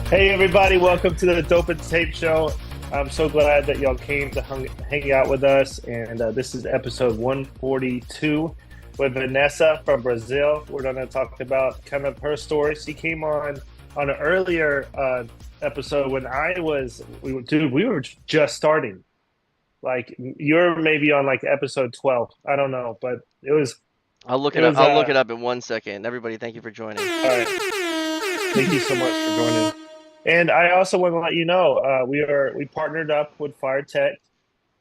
Hey everybody, welcome to the Dope and Tape Show. I'm so glad that y'all came to hang out with us, and this is episode 142 with Vanessa from Brazil. We're going to talk about kind of her story. She came on an earlier episode when we were just starting. Like you're maybe on like episode 12. I don't know, but I'll look it it up. was I'll look it up in 1 second. Everybody, thank you for joining. all right. Thank you so much for joining. And I also want to let you know we partnered up with FireTech,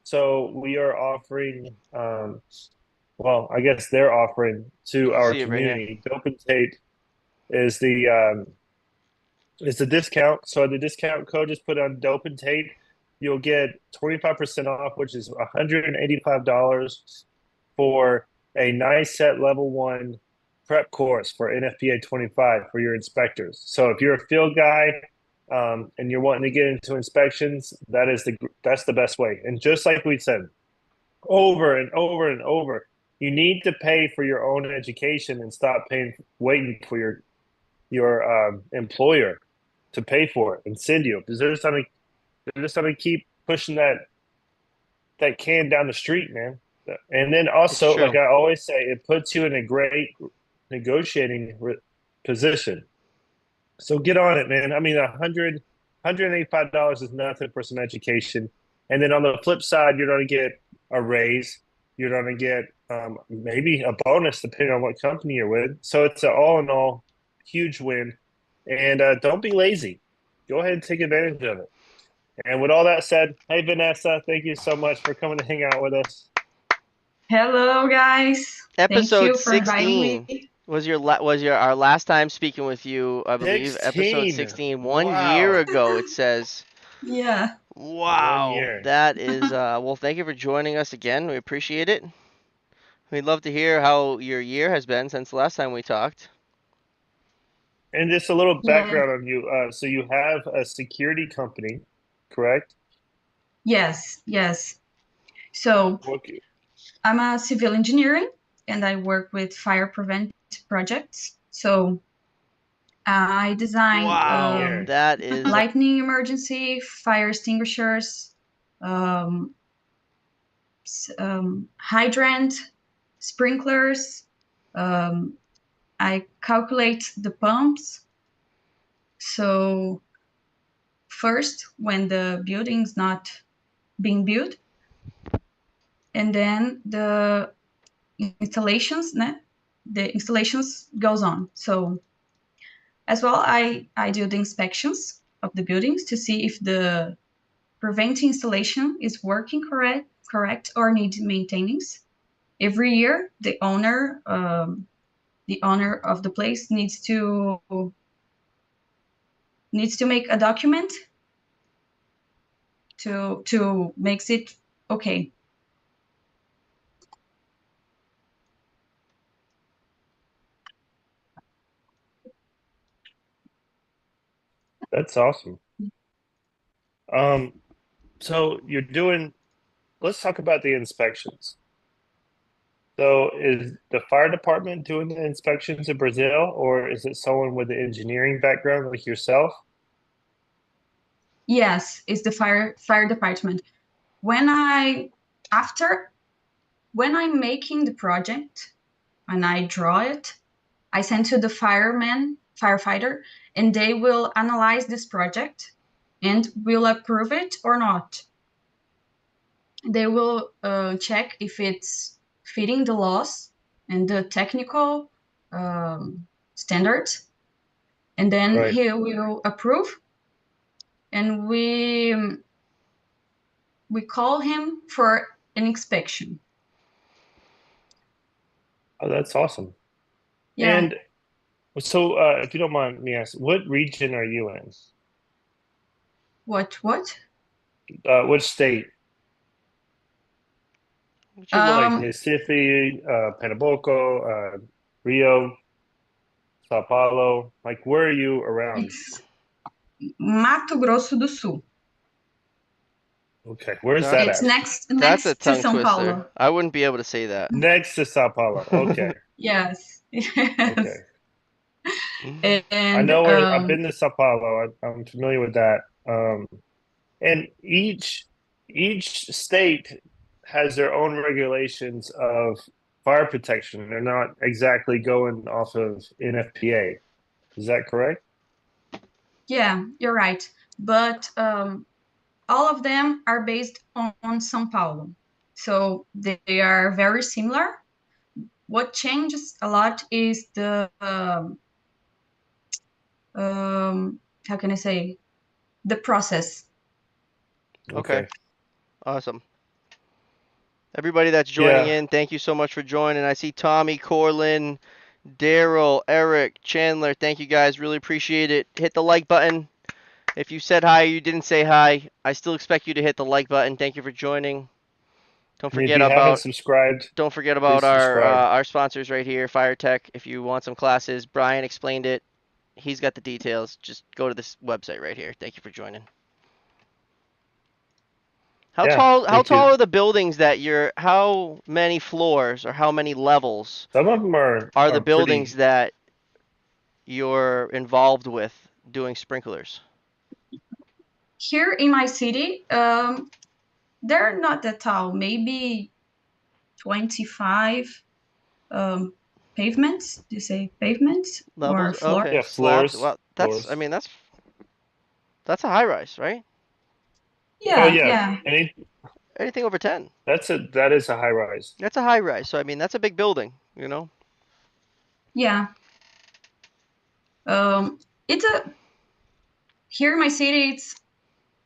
so we are offering well, I guess they're offering You to can our see it right here. community. Dope and Tate is the discount. So the discount code is put on Dope and Tate. You'll get 25% off, which is $185 for a nice set level one prep course for NFPA 25 for your inspectors. So if you're a field guy and you're wanting to get into inspections, that's the best way. And just like we said, over and over and over, you need to pay for your own education and stop waiting for your employer to pay for it and send you because they're just gonna keep pushing that can down the street, man. And then It's also, like true. I always say, it puts you in a great negotiating position. So get on it, man. I mean, $185 is nothing for some education. And then on the flip side, you're going to get a raise. You're going to get maybe a bonus depending on what company you're with. So it's an all in all huge win. And don't be lazy. Go ahead and take advantage of it. And with all that said, hey, Vanessa, thank you so much for coming to hang out with us. Hello, guys. Thank Episode you for inviting 16 me. was our last time speaking with you, I believe. Episode 16. 16, 1 year Wow. ago. It says. Yeah. One Wow, year. that is well. Thank you for joining us again. We appreciate it. We'd love to hear how your year has been since the last time we talked. And just a little Yeah. background on you. So you have a security company, correct? Yes, yes. So Okay. I'm a civil engineering and I work with fire prevent projects. So I design Wow, Here. that is lightning emergency, fire extinguishers, um, hydrant, sprinklers. Um, I calculate the pumps. So first, when the building's not being built, and then the installations, né? The installations goes on. So as well, I do the inspections of the buildings to see if the preventing installation is working correct or need maintenance. Every year, the owner of the place needs to make a document to makes it okay. That's awesome. Um, so let's talk about the inspections. So is the fire department doing the inspections in Brazil, or is it someone with an engineering background like yourself? Yes, it's the fire department. When I after when I'm making the project and I draw it, I send to the firefighter, and they will analyze this project and will approve it or not. They will check if it's fitting the laws and the technical standards, and then Right. he will approve, and we call him for an inspection. Oh, that's awesome. Yeah. And so, if you don't mind me asking, what region are you in? What? Which state? what you look. Like Um, Recife, Pernambuco, Rio, Sao Paulo. Like, where are you around? it's Mato Grosso do Sul. Okay, where's that It's That's at? next that's a next to tongue São twister. Paulo. I wouldn't be able to say that. Next to Sao Paulo. Okay, Yes. Yes. okay. I And know where I've been to Sao Paulo. I'm familiar with that. And each state has their own regulations of fire protection. They're not exactly going off of NFPA. Is that correct? yeah, you're right. But all of them are based on São Paulo. So they are very similar. What changes a lot is the how can I say, the process. Okay, Okay. awesome. Everybody that's joining Yeah. in, thank you so much for joining. I see Tommy, Corlin, Daryl, Eric, Chandler. Thank you guys. Really appreciate it. Hit the like button. If you said hi or you didn't say hi, I still expect you to hit the like button. Thank you for joining. Don't And if forget you haven't about subscribed, don't forget about please subscribe. our sponsors right here, Fire Tech. If you want some classes, Brian explained it. He's got the details. Just go to this website right here. Thank you for joining. Yeah, How thank tall you. are the buildings that you're how many floors or how many levels Some of them are the are buildings pretty. that you're involved with doing sprinklers? Here in my city, they're not that tall, maybe 25 pavements. Do you say pavements or Levels? floor? Okay. Yeah, Slabs? floors, Well, that's I floors. mean that's a high rise, right? Oh Yeah, yeah, yeah, Anything over 10. that is a high rise. That's a high rise. So I mean that's a big building, you know? yeah. It's a Here in my city, it's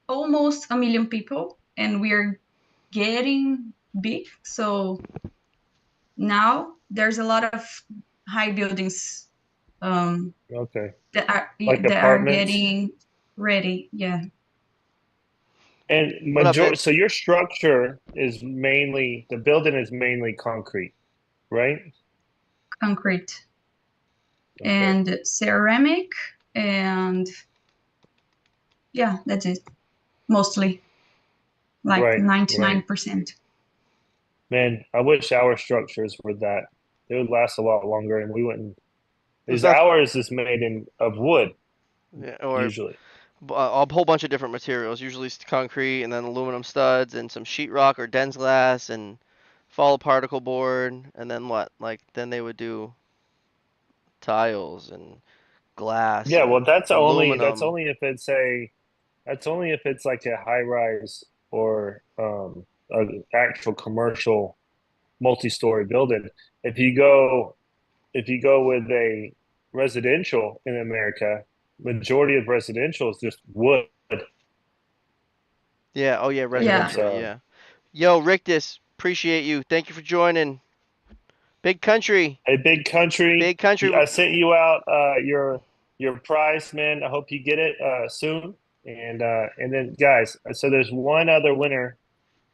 almost a million people, and we're getting big. So now there's a lot of high buildings um, Okay, that are like that are apartments. getting ready. Yeah, And What up, major Vince? so your structure is mainly the building is mainly concrete, right? concrete Okay. and ceramic, and yeah, that's it. Mostly like Right, right. 99%. Man, I wish our structures were that. They would last a lot longer and we wouldn't It's because not ours is made in of wood yeah, or usually. a whole bunch of different materials, usually concrete and then aluminum studs and some sheetrock or dense glass and follow particle board and then what? Like then they would do tiles and glass Yeah, well and aluminum. that's only if it's like a high rise or an actual commercial multi-story building. If you go if you go with a residential in America, majority of residential is just wood. Yeah, oh yeah, And Yeah, it's residential, yeah. Yo, Rictus, appreciate you. Thank you for joining. Big country. a big country. Big country. I sent you out your prize, man. I hope you get it soon. And then guys, so there's one other winner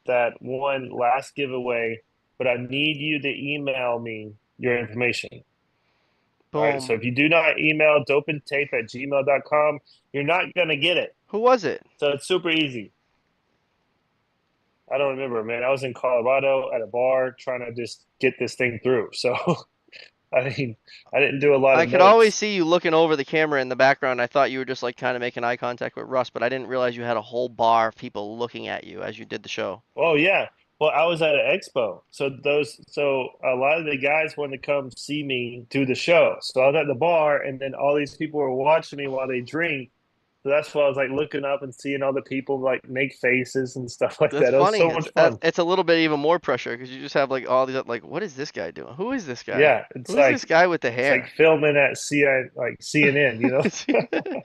that won last giveaway, but I need you to email me your information. All right. So Boom. if you do not email dopeandtape@gmail.com, you're not gonna get it. Who was it? So it's super easy. I don't remember, man. I was in Colorado at a bar trying to just get this thing through. So I mean, I didn't do a lot I of could always notes. see you looking over the camera in the background. I thought you were just like kind of making eye contact with Russ, but I didn't realize you had a whole bar of people looking at you as you did the show. Oh yeah. Well, I was at an expo. So a lot of the guys wanted to come see me do the show. So I was at the bar and then all these people were watching me while they drink. So that's why I was like looking up and seeing all the people like make faces and stuff like That's that. It was funny. so much fun. It's a little bit even more pressure because you just have like all these like, what is this guy doing? Who is this guy? Yeah, Who is this guy with the it's like hair? filming at CNN, you know?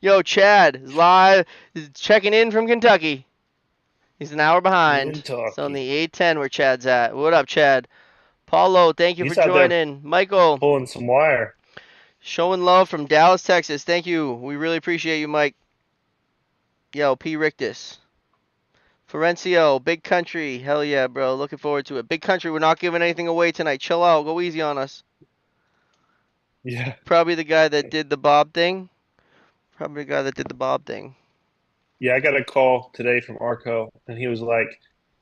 Yo, Chad is live, is checking in from Kentucky. He's an hour behind. So on Kentucky. the 810 where Chad's at. What up, Chad? Paulo, thank you for He's out there joining. Michael, pulling some wire. showing love from Dallas, Texas. Thank you. We really appreciate you, Mike. Yo, P. Rictus. Florencio, Big Country. Hell yeah, bro. Looking forward to it. Big Country, we're not giving anything away tonight. Chill out. Go easy on us. Yeah. Probably the guy that did the Bob thing. Probably the guy that did the Bob thing. Yeah, I got a call today from Arco and he was like,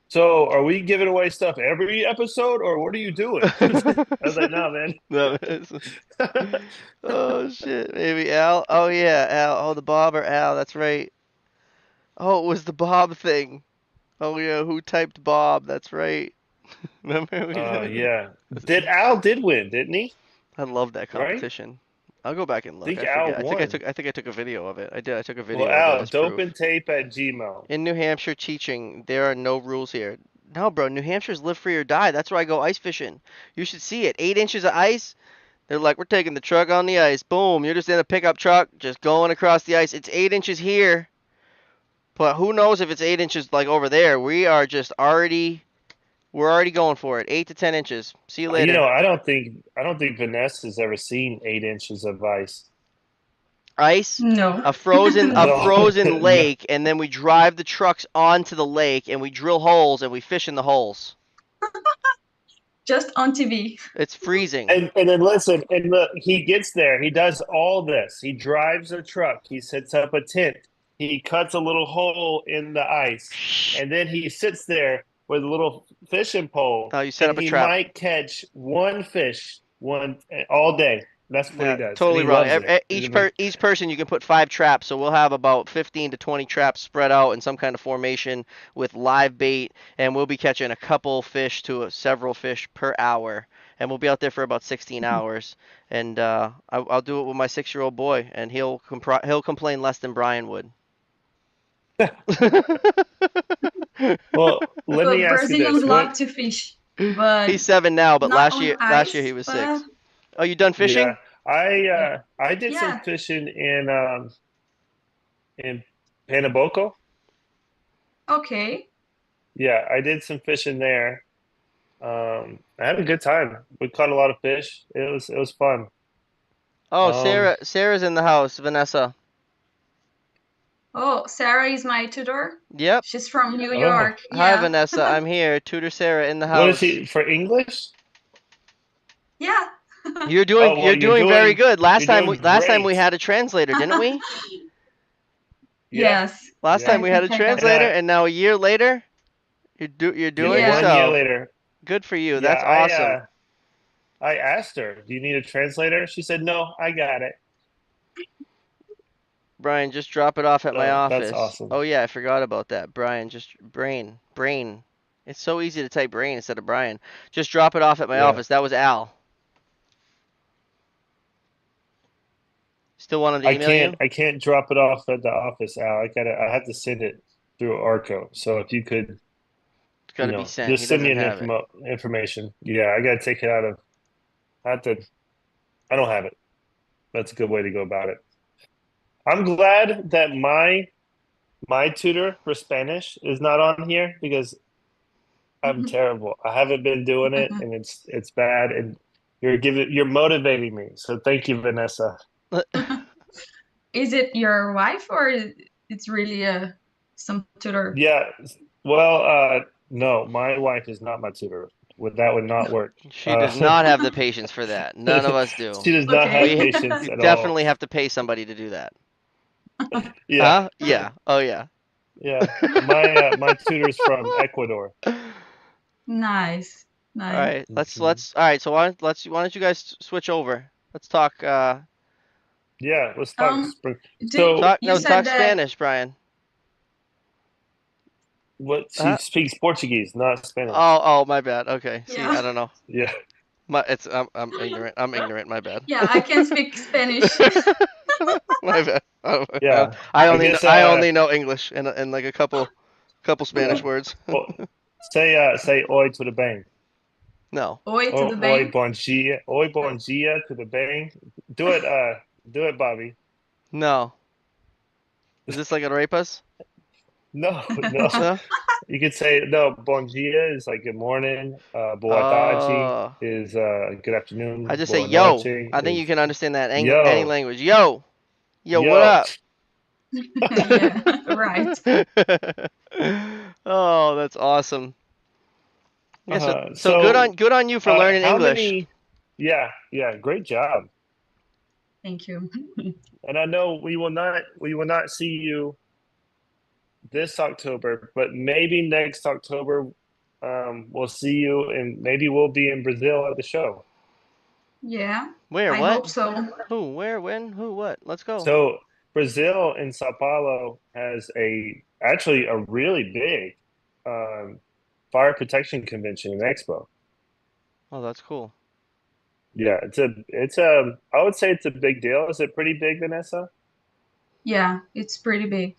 So are we giving away stuff every episode, or what are you doing? I was like, no, man. No, oh shit, maybe Al. Oh yeah, Al. Oh, the Bob or Al. That's right. Oh, it was the Bob thing. Oh yeah, who typed Bob? That's right. Remember Yeah. Al did win, didn't he? I love that Right? competition. I'll go back and I look. think I Al forget. won. I think I took a video of it. I did. I took a Well, video of it Al, as dope proof. and tape at Gmail. In New Hampshire teaching, there are no rules here. No, bro. New Hampshire's live free or die. That's where I go ice fishing. You should see it. 8 inches of ice. They're like, we're taking the truck on the ice. Boom. You're just in a pickup truck, just going across the ice. It's 8 inches here, but who knows if it's 8 inches like over there. We're already going for it. 8 to 10 inches. See you later. I don't think Vanessa's ever seen 8 inches of ice. Ice, No. a frozen No, no. lake, and then we drive the trucks onto the lake and we drill holes and we fish in the holes. Just on TV. It's freezing. And then listen, and look, he gets there. He does all this. He drives a truck. He sets up a tent. He cuts a little hole in the ice, and then he sits there with a little fishing pole, Oh, you set and up a he trap. might catch one fish one all day. That's what he does. Totally And he wrong. loves it. Each person you can put 5 traps, so we'll have about 15 to 20 traps spread out in some kind of formation with live bait, and we'll be catching a couple fish to several fish per hour, and we'll be out there for about 16 hours. And I'll do it with my 6-year-old boy, and he'll complain less than Brian would. Well, let me But ask you Brazilians this: love to fish, but He's 7 now, but not last on year he ice. was But 6. Oh, you done Yeah, fishing? I did some yeah, fishing in Pernambuco. okay. Yeah, I did some fishing there. I had a good time. We caught a lot of fish. It was fun. Oh, Um, Sarah's in the house. Vanessa. Oh, Sarah is my tutor. Yep. She's from New oh, York. Hi, Yeah, Vanessa. I'm here. Tutor Sarah in the what is house. she for English? yeah. Oh, well, You're doing very good. you're doing Last time we great. had a translator, didn't we? Yeah, Yes, Last time yeah. we had a I got And it. translator, and now a year later, you're yeah, doing Yeah. 1 year yourself. later. Good for you. Yeah, That's awesome. I asked her, "Do you need a translator?" She said, "No, I got it." Brian, just drop it off at my So that's office. awesome. Oh yeah, I forgot about that. Brian, just brain. It's so easy to type brain instead of Brian. Just drop it off at my Yeah. office. That was Al. Still wanted to email you? I can't drop it off at the office, Al. I have to send it through Arco. So if you could, It's got to be sent. He just send me doesn't an have it. information. Yeah, I gotta take it out of. I have to. I don't have it. That's a good way to go about it. I'm glad that my tutor for Spanish is not on here because I'm terrible. I haven't been doing it, and it's bad. And you're motivating me. So thank you, Vanessa. Is it your wife or it's really some tutor? Yeah. Well, no, my wife is not my tutor. That would not work. She Uh, does not have the patience for that. None of us do. she does not have Okay. patience You at all. definitely have to pay somebody to do that. Yeah, Huh? Yeah. Oh yeah. yeah. My tutor's from Ecuador. Nice, All nice. right. Mhm. All right. So why don't you guys switch over? Let's talk. Yeah, let's talk spring. Do So you Talk said that? Spanish, Brian. what she Huh? speaks Portuguese, not Spanish. Oh, my bad. Okay. See, Yeah, I don't know. Yeah. I'm ignorant. I'm ignorant. My bad. yeah. I can speak Spanish. My bad. Yeah. I guess I only know English and like a couple Spanish words. oh, say oi to the bang. No. Oi, Oh, tudo oi bem? bom dia. Oi bom dia to the bang. Do it, Bobby. No. Is this like a rape us? No, no. No. You could say no, bom dia is like good morning. Boa tarde Oh. is good I afternoon. just say Boa yo. noche I think you is can understand that any yo, language. Yo. Yo, what yo. up? Yeah, right. Oh, that's awesome. Yeah, so So good on you for learning how English. many yeah, great job. Thank you. And I know we will not see you this October, but maybe next October we'll see you, and maybe we'll be in Brazil at the show. Yeah, Where? I What? hope so. Who? Where? When? Who? What? Let's go. So Brazil in Sao Paulo has actually a really big um, fire protection convention and expo. Oh, that's cool. Yeah, it's a I would say it's a big deal. Is it pretty big, Vanessa? Yeah, it's pretty big.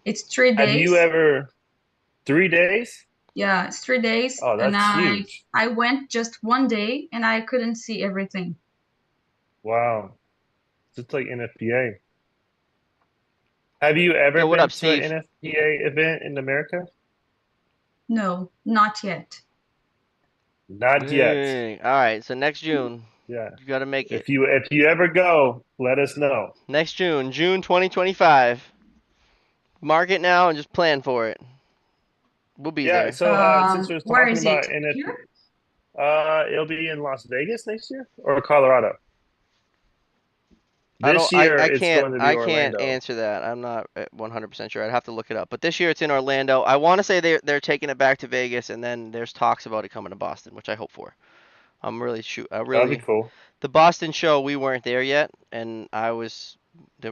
It's three Have you days. ever 3 days? Yeah, it's 3 days, Oh, and that's huge. I went just one day, and I couldn't see everything. Wow. It's like NFPA. Have you ever Yo, what been up, to an Steve? NFPA event in America? No, not yet. Not yet. Dang. All right, so next June, Yeah. you got to make it. If you ever go, let us know. Next June, June 2025. Mark it now and just plan for it. We'll be Yeah, there. so since we're Where talking is it? about NFP, Here? it'll be in Las Vegas next year or Colorado. I don't. This year I it's can't. going to be I can't Orlando. answer that. I'm not 100% sure. I'd have to look it up. But this year it's in Orlando. I want to say they're taking it back to Vegas, and then there's talks about it coming to Boston, which I hope for. I'm really shoot. I That'd be really cool. the Boston show. We weren't there yet, and there was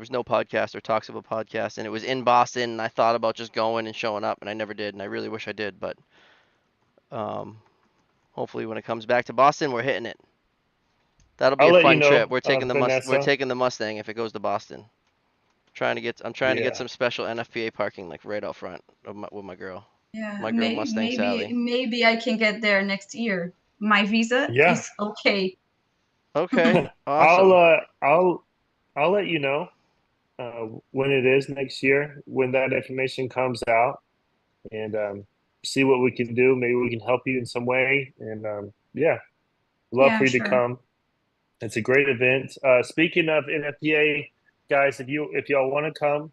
no podcast or talks of a podcast, and it was in Boston. And I thought about just going and showing up, and I never did. And I really wish I did, but um, hopefully when it comes back to Boston, we're hitting it. That'll be I'll a let you fun trip. know, We're Vanessa. taking the Mustang if it goes to Boston. I'm trying to get Yeah. some special NFPA parking like right out front with my girl. Yeah, My girl Mustang maybe Sally. maybe I can get there next year. My visa Yeah. is okay. Okay, I'll awesome. uh I'll let you know when it is next year, when that information comes out, and see what we can do. Maybe we can help you in some way. And yeah, love Yeah, for you to sure. come. It's a great event. Speaking of NFPA, guys, if y'all want to come,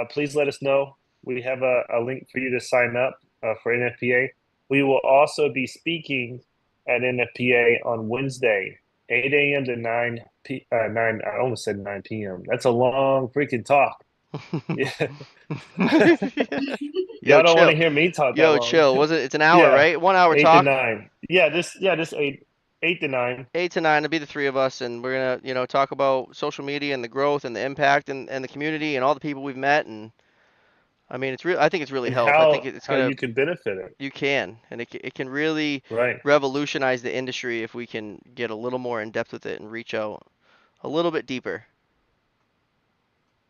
please let us know. We have a link for you to sign up for NFPA. We will also be speaking at NFPA on Wednesday, 8 a.m. to 9. I almost said 9 p.m. That's a long freaking talk. Yeah. Yo, Y'all don't want to chill. hear me talk that Yo, long. chill. Was it? It's an hour, Yeah, right? 1 hour eight to talk. nine. Yeah, just 8 to 9. 8 to 9 to be the three of us, and we're gonna, talk about social media and the growth and the impact and the community and all the people we've met. And I mean, it's real. I think it's really And helped. I think it's how gonna. you can benefit it. You can, and it can really Right. revolutionize the industry if we can get a little more in depth with it and reach out a little bit deeper.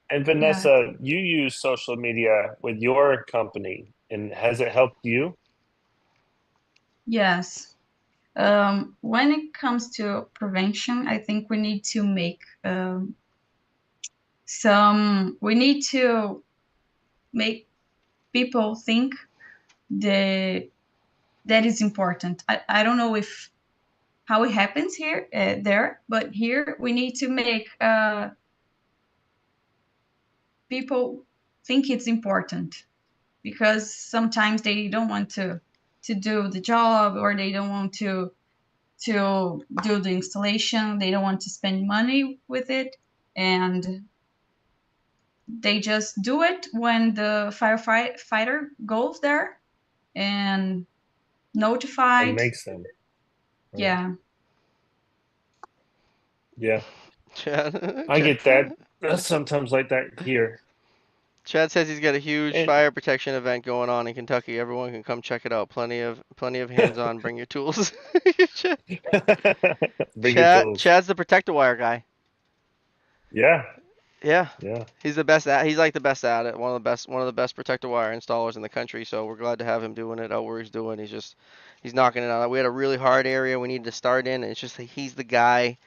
And Yeah. Vanessa, you use social media with your company, and has it helped you? Yes. When it comes to prevention, I think we need to make we need to make people think the that is important. I don't know if how it happens here there, but here we need to make people think it's important because sometimes they don't want to do the job, or they don't want to do the installation. They don't want to spend money with it, and they just do it when the firefighter goes there and And notified. makes them. Right. Yeah, Yeah, Chad, I get that. That's sometimes like that here. Chad says he's got a huge And fire protection event going on in Kentucky. Everyone can come check it out. Plenty of hands-on. Bring your tools. bring your tools. Chad's the protector wire guy. Yeah, Yeah, yeah. he's the best at. He's like the best at it. One of the best protector wire installers in the country. So we're glad to have him doing it out where he's doing. He's knocking it out. We had a really hard area we needed to start in, and it's just that he's the guy.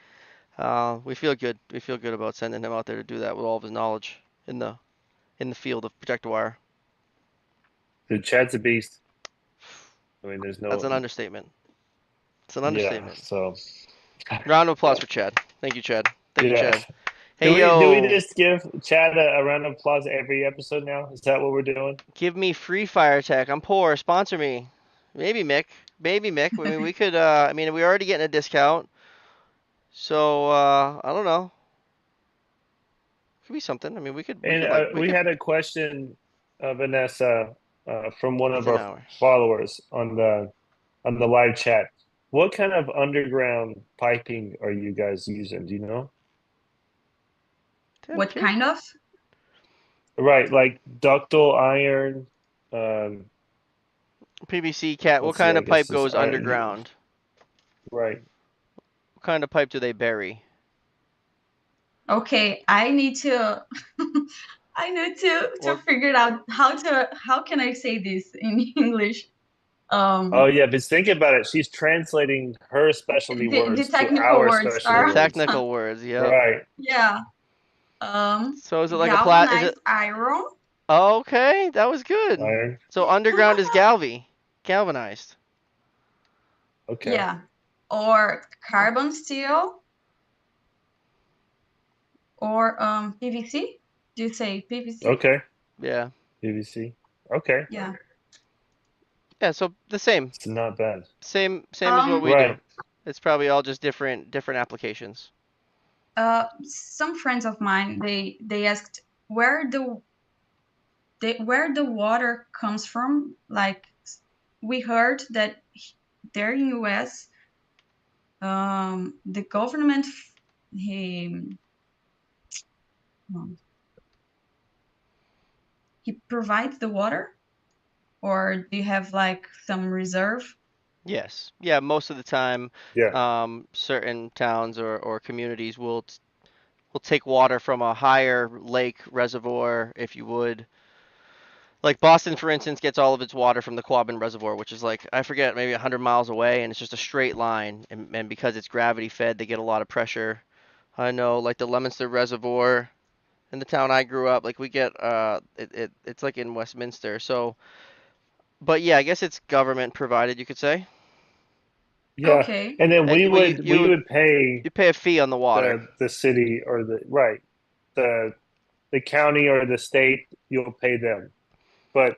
We feel good. We feel good about sending him out there to do that with all of his knowledge in the field of protector wire. Dude, Chad's a beast. I mean, there's That's no, an understatement. It's an yeah. understatement. So, Round of applause for Chad. Thank you, Chad. Thank you, yeah. Chad. Do Hey, we yo, just give Chad a round of applause every episode now? Is that what we're doing? give me free fire tech. I'm poor. Sponsor me. Maybe Mick. Maybe Mick. I mean, we could. I mean, we're already getting a discount, so I don't know. Could be something. I mean, we could. We And could like. We we could. had a question, Vanessa. from one It's of an our hour. followers on the live chat. What kind of underground piping are you guys using? Do you know? What Okay. kind of? Right, like ductile iron. PVC cat. What Let's see. kind I of pipe guess this goes iron. underground? Right. What kind of pipe do they bury? Okay, I need to I need to Or figure out how can I say this in English? Oh Um, yeah, but think about it. She's translating her specialty the words to technical our words specialty the are words. technical words. Yep. Right. yeah. So is it like a plat? Is Galvanized it? iron. Okay, that was good. Iron. So underground is galvanized. Okay. Yeah. Or carbon steel or PVC. Do you say PVC? Okay. Yeah. PVC. Okay. Yeah. Yeah. So the same, It's not bad. same as what Um, we do. Right. It's probably all just different applications. some friends of mine they asked where the water comes from. Like we heard that there in US, the government he um, he provides the water, or do you have like some reserve? Yes. Yeah. Most of the time, Yeah. certain towns or communities will take water from a higher lake reservoir, if you would. Like Boston, for instance, gets all of its water from the Quabbin Reservoir, which is like, I forget, maybe 100 miles away, and it's just a straight line. And because it's gravity fed, they get a lot of pressure. I know, like the Leominster Reservoir in the town I grew up, like we get, it's like in Westminster. So, but yeah, I guess it's government provided, you could say. Yeah. Okay. And then And well, we would pay you pay a fee on the water. the city or the right. The the county or the state, you'll pay them. But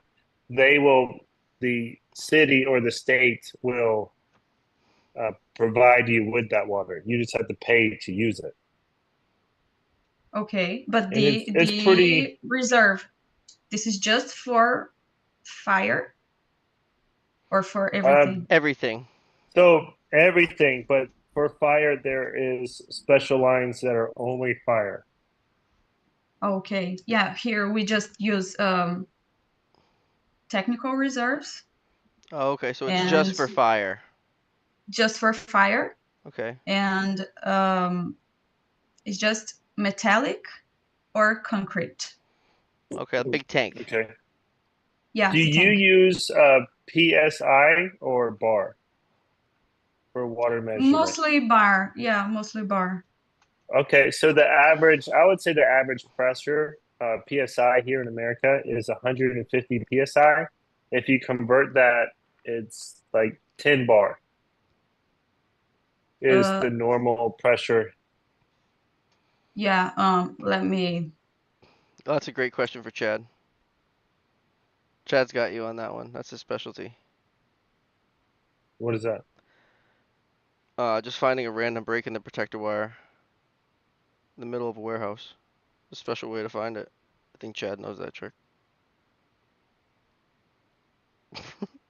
they will the city or the state will provide you with that water. You just have to pay to use it. Okay, but And it's pretty the reserve, this is just for fire or for um everything? Everything. so everything, but for fire there is special lines that are only fire. Okay, yeah, here we just use technical reserves Oh, okay, so it's just and for fire. just for fire, Okay. and it's just metallic or concrete. Okay, a big tank. Okay. Yeah, Do the you tank. use PSI or bar for water measurement? Mostly bar. Yeah, mostly bar. Okay, so the average, I would say the average pressure, PSI here in America is 150 PSI. If you convert that, it's like 10 bar is Uh, the normal pressure. yeah. Let me. Oh, that's a great question for Chad. Chad's got you on that one. That's his specialty. What is that? Just finding a random break in the protector wire in the middle of a warehouse. A special way to find it. I think Chad knows that trick.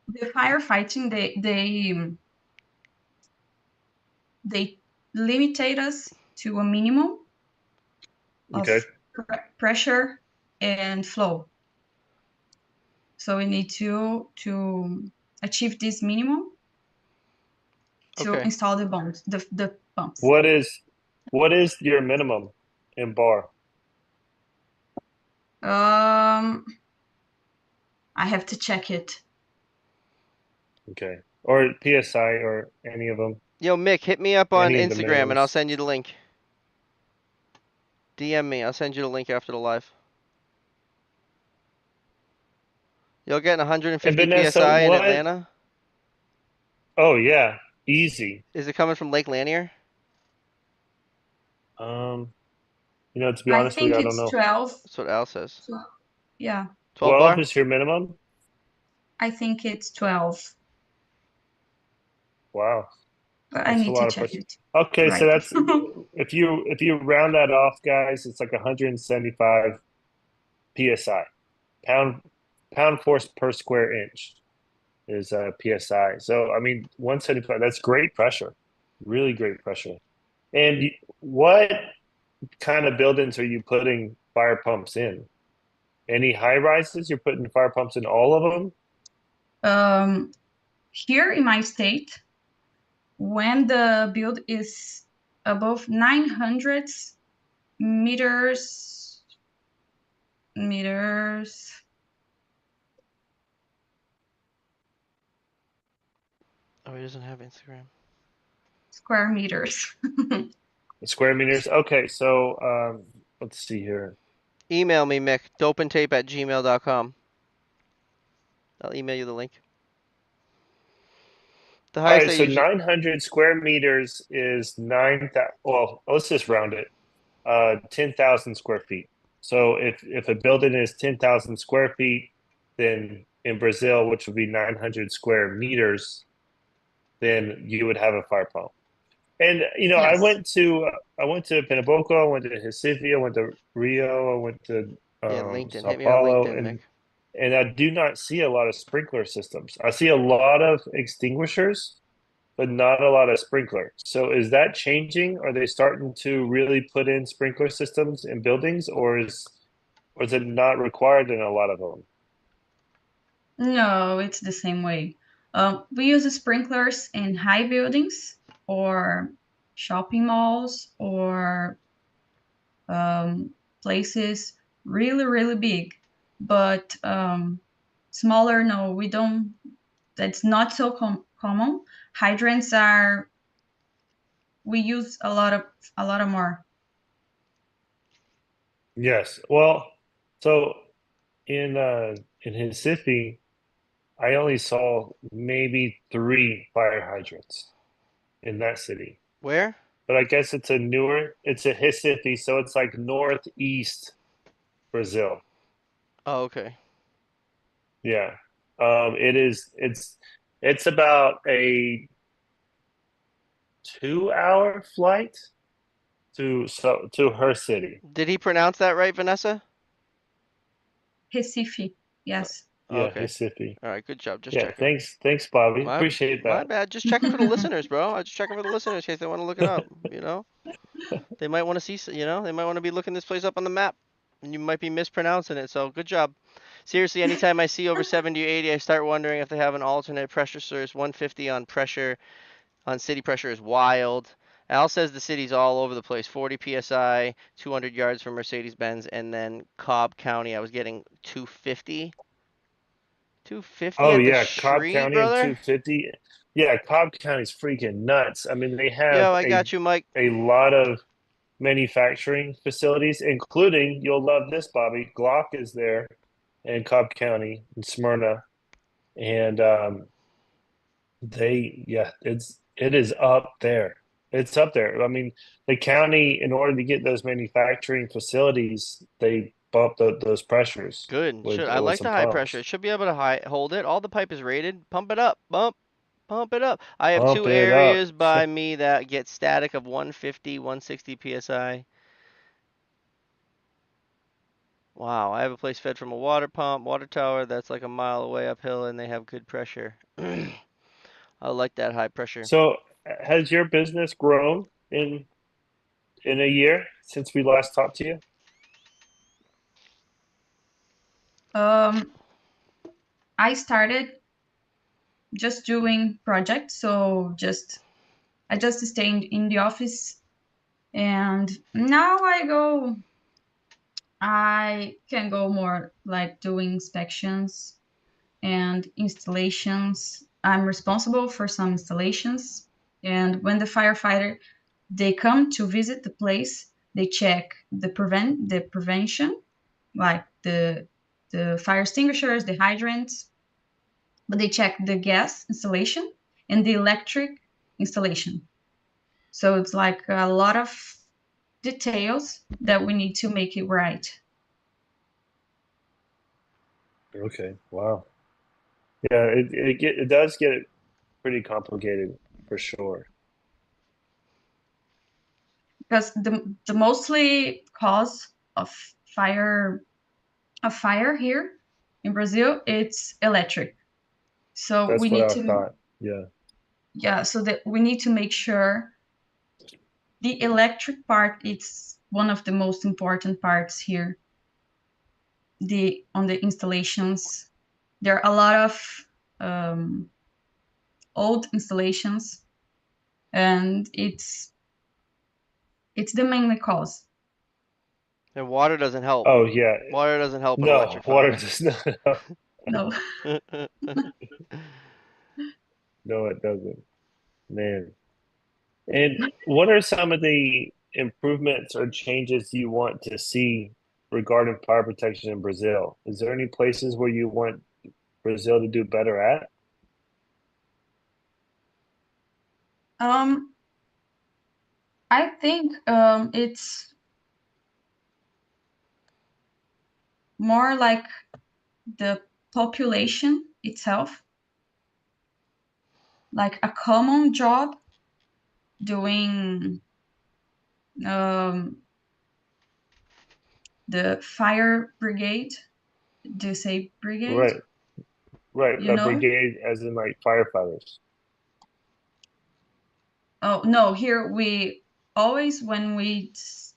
The firefighting, they limited us to a minimum Okay. of pressure and flow. So we need to achieve this minimum to Okay. install the pumps, the pumps. What is what is your minimum in bar? Um, I have to check it. Okay. Or PSI or any of them, Yo, Mick, hit me up on any of the Instagram and I'll minimums. send you the link. DM me. I'll send you the link after the live. You'll get And 150 Vanessa, PSI in what? Atlanta. Oh yeah, easy. Is it coming from Lake Lanier? Um, to be I honest with think you, I don't it's know. 12. That's what Al says. Yeah, 12 12 bar? is your minimum? I think it's 12. Wow, But I that's a need to lot of check pressure. it. Okay, so Right. that's if you round that off, guys, it's like 175 psi, pound pound force per square inch is psi. So I mean, 175. That's great pressure, really great pressure. And what kind of buildings are you putting fire pumps in? Any high rises? You're putting fire pumps in all of them? Here in my state, when the build is above 900 meters, Oh, he doesn't have Instagram. square meters. Square meters. Okay, so let's see here. Email me, Mick, dopandtape@gmail.com. I'll email you the link. The All highest right, I so usually 900 square meters is 9,000. Well, let's just round it. 10,000 square feet. So if a building is 10,000 square feet, then in Brazil, which would be 900 square meters, then you would have a fire pump. And I Yes. went to Pernambuco, I went to Recife, I went to Rio, I went to Yeah, LinkedIn. Sao Hit me on Paulo, LinkedIn, Mick. and I do not see a lot of sprinkler systems. I see a lot of extinguishers, but not a lot of sprinkler. So is that changing? Are they starting to really put in sprinkler systems in buildings, or is it not required in a lot of them? No, it's the same way. We use sprinklers in high buildings or shopping malls or places really, really big. But smaller, no, we don't. That's not so common. Hydrants are we use a lot of more. Yes. Well, so in Recife, I only saw maybe three fire hydrants in that city. Where? But I guess it's a Recife, so it's like northeast Brazil. Oh, okay. Yeah. It's about a 2 hour flight to her city. Did he pronounce that right, Vanessa? Recife, Uh, yes. oh, Yeah, okay. Recife. All right, good job. Just Yeah, checking. thanks, Bobby. My Appreciate my that. bad. Just checking for the listeners, bro. I just checking for the listeners in case they want to look it up. They might want to see. They might want to be looking this place up on the map, and you might be mispronouncing it. So good job. Seriously, anytime I see over 70 or 80, I start wondering if they have an alternate pressure source. 150 on pressure on city pressure is wild. Al says the city's all over the place. 40 psi, 200 yards from Mercedes-Benz, and then Cobb County, I was getting 250. 250 Oh at the yeah, Cobb street, County and brother. 250. Yeah, Cobb County's freaking nuts. I mean, they have Yo, I got you, Mike. a lot of manufacturing facilities, including, you'll love this, Bobby. Glock is there in Cobb County in Smyrna, and it is up there. It's up there. I mean, the county, in order to get those manufacturing facilities, they bump those pressures Good. Should with I like some the high pressure? pumps. It should be able to hold it. All the pipe is rated. Pump it up. Pump it up. I have Pump two it up. areas by me that get static of 150, 160 psi. Wow, I have a place fed from a water pump, water tower that's like a mile away uphill, and they have good pressure. I like that high pressure. So, has your business grown in a year since we last talked to you? Um, I started just doing projects, so just I just stayed in the office, and now I can go more like doing inspections and installations. I'm responsible for some installations, and when the firefighter they come to visit the place, they check the prevention, like the fire extinguishers, the hydrants, but they check the gas installation and the electric installation. So it's like a lot of details that we need to make it right. Okay, wow. Yeah, it does get pretty complicated for sure. Because the mostly cause of fire here in Brazil, it's electric. So we That's what need I to, thought. Yeah. yeah, so that we need to make sure the electric part, it's one of the most important parts here. On the installations, there are a lot of old installations, and it's the main cause. And water doesn't help. Oh yeah. Water doesn't help an No, electric water fire. does not. No. No, it doesn't. Man. And what are some of the improvements or changes you want to see regarding fire protection in Brazil? Is there any places where you want Brazil to do better at? Um, I think it's more like the population itself, like a common job doing the fire brigade. Do you say brigade? Right, right. You A know? brigade, as in like firefighters. Oh, no, here we always, when we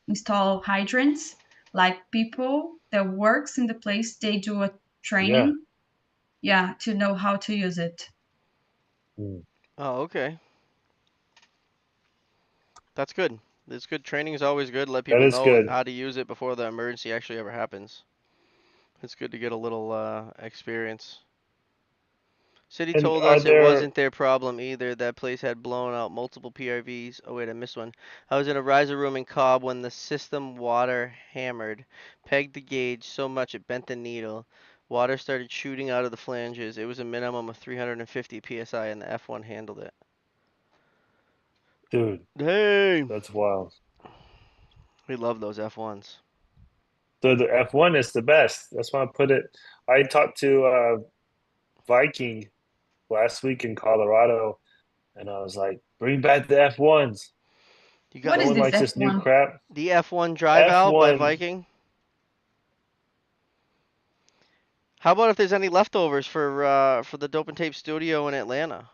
install hydrants, like people that works in the place, they do a Yeah. training, yeah, to know how to use it. Mm. Oh, okay. That's good. It's good. Training is always good. Let That people is know good. how to use it before the emergency actually ever happens. It's good to get a little experience. City And told are us it there, wasn't their problem either. That place had blown out multiple PRVs. Oh wait, I missed one. I was in a riser room in Cobb when the system water hammered, pegged the gauge so much it bent the needle. Water started shooting out of the flanges. It was a minimum of 350 psi, and the F1 handled it. dude, Hey, that's wild. we love those F1s. So the F1 is the best. That's why I put it. I talked to Viking last week in Colorado, and I was like, bring back the F1s. You got What No is one this likes this new F1? crap. the F1 dry valve by F1, Viking. How about if there's any leftovers for the Dope and Tape studio in Atlanta?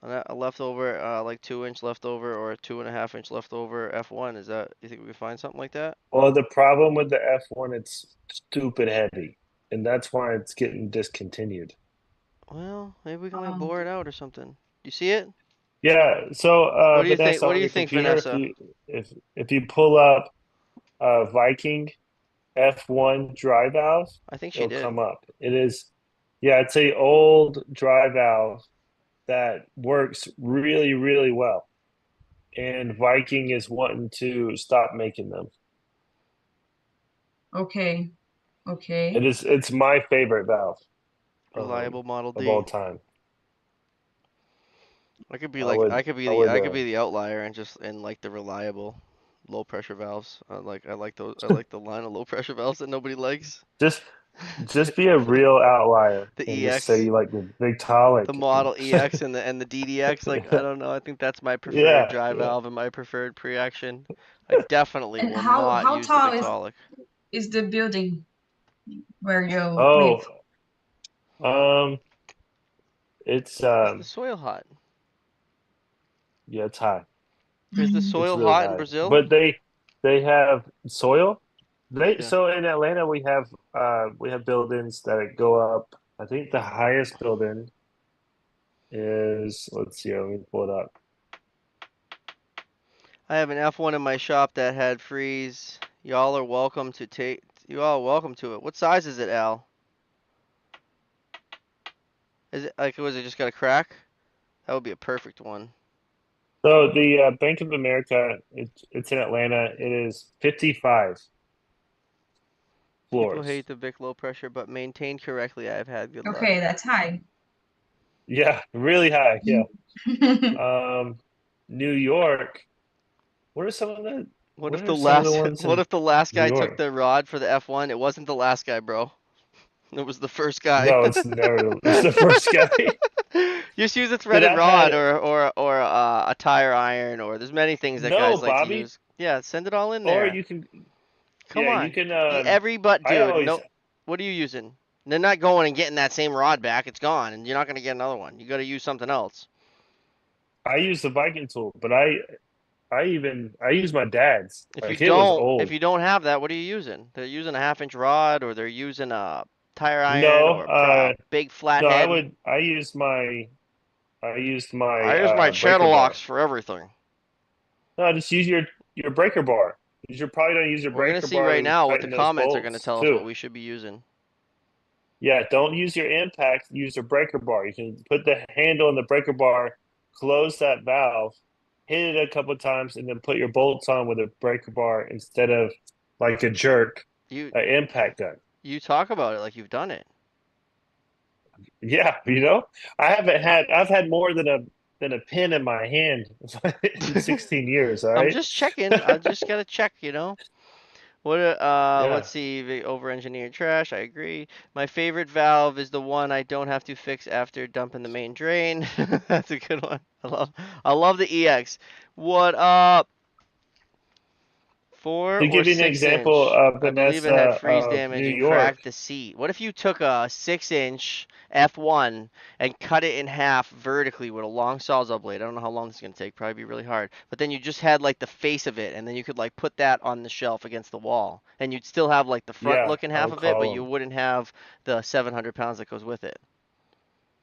A leftover, like 2 inch leftover or a 2.5 inch leftover F1. Is that, you think we can find something like that? well, the problem with the F1, it's stupid heavy, and that's why it's getting discontinued. Well, maybe we can like Um, bore it out or something. You see it? Yeah, so What do you think? Vanessa, What do on you your think, computer, Vanessa? if you pull up Viking F1 dry valve, I think she it'll did. come up. It is, yeah, it's a old dry valve that works really, really well. And Viking is wanting to stop making them. okay, okay. It's my favorite valve Reliable Model of all D. time. I could be I like, would I would I could be the outlier and just and like the reliable low pressure valves. I like those. I like the line of low pressure valves that nobody likes. just just be a real outlier The and just say EX. you like the The Victaulic. Model EX and the DDX, like I don't know, I think that's my preferred Yeah, drive yeah. valve and my preferred pre-action. I definitely And will how not how use the tall Victaulic. is the building where you Oh, live? um, it's Is the soil hot? yeah, it's high. Is the It's soil really hot in high. Brazil? But they have soil. They Yeah. so in Atlanta we have buildings that go up. I think the highest building is, let's see, let me pull it up. I have an F1 in my shop that had freeze. Y'all are welcome to take. You all are welcome to it. What size is it, Al? Is it like, was it just got a crack? That would be a perfect one. So the Bank of America, it's in Atlanta. It is 55 People floors. hate the Vic low pressure, but maintained correctly, I've had good luck. Okay, that's high. Yeah, really high. Yeah. Um, New York. What are some of the What what if are the some of the last ones what in if the last New guy took York? the rod for the F1? It wasn't the last guy, bro. It was the first guy. No, it's never it's the first guy. Just use a Dude, threaded I've had rod or a tire iron or there's many things that no, guys like to Bobby, use. Yeah, send it all in or there. you can Come yeah, you on. can Every but I dude, always no. What are you using? They're not going and getting that same rod back. It's gone, and you're not gonna get another one. You got to use something else. I use the Viking tool, but I use my dad's. If you Like it was don't, if old. you don't have that, what are you using? They're using a 1/2 inch rod, or they're using a tire iron, No, or a big no, flathead. I used my I use my breaker channel bar. locks for everything. No, just use your breaker bar. You're probably gonna use your We're gonna breaker see bar right to now what the tighten those comments are gonna bolts tell us too. what we should be using. Yeah, don't use your impact, use your breaker bar. You can put the handle in the breaker bar, close that valve, hit it a couple of times, and then put your bolts on with a breaker bar instead of like a jerk, You an impact gun. you talk about it like you've done it. Yeah, I've had more than a pin in my hand in 16 years, all I'm right? just checking. I just gotta check, you know. What Yeah. let's see, the over-engineered trash, I agree. My favorite valve is the one I don't have to fix after dumping the main drain. That's a good one. I love the EX. What up? 4 To or give you an 6 example inch? of I believe it Vanessa had freeze of damage New and York, cracked the seat. What if you took a 6 inch F1 and cut it in half vertically with a long sawzall blade? I don't know how long this is gonna take. Probably be really hard. But then you just had like the face of it, and then you could like put that on the shelf against the wall, and you'd still have like the front yeah, looking I half would of it, but call you him. wouldn't have the 700 pounds that goes with it.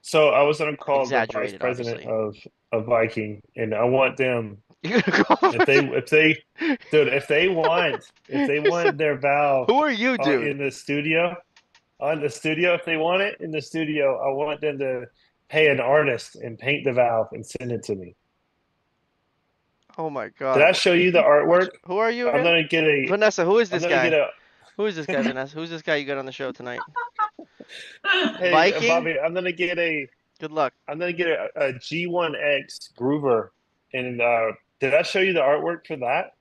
So I was gonna call the vice Exaggerated, president obviously. of Viking, and I want them You're gonna call if they dude if they So, want their valve who are you, dude? in the studio if they want it in the studio, I want them to pay an artist and paint the valve and send it to me. Oh my Did God. I show you the artwork? Who are you I'm again? gonna get a Vanessa, who is I'm this gonna get guy? a Who is this guy, Vanessa? Who's this guy you got on the show tonight? hey Viking? Bobby, Good luck. I'm gonna get a G1X Groover, and did I show you the artwork for that?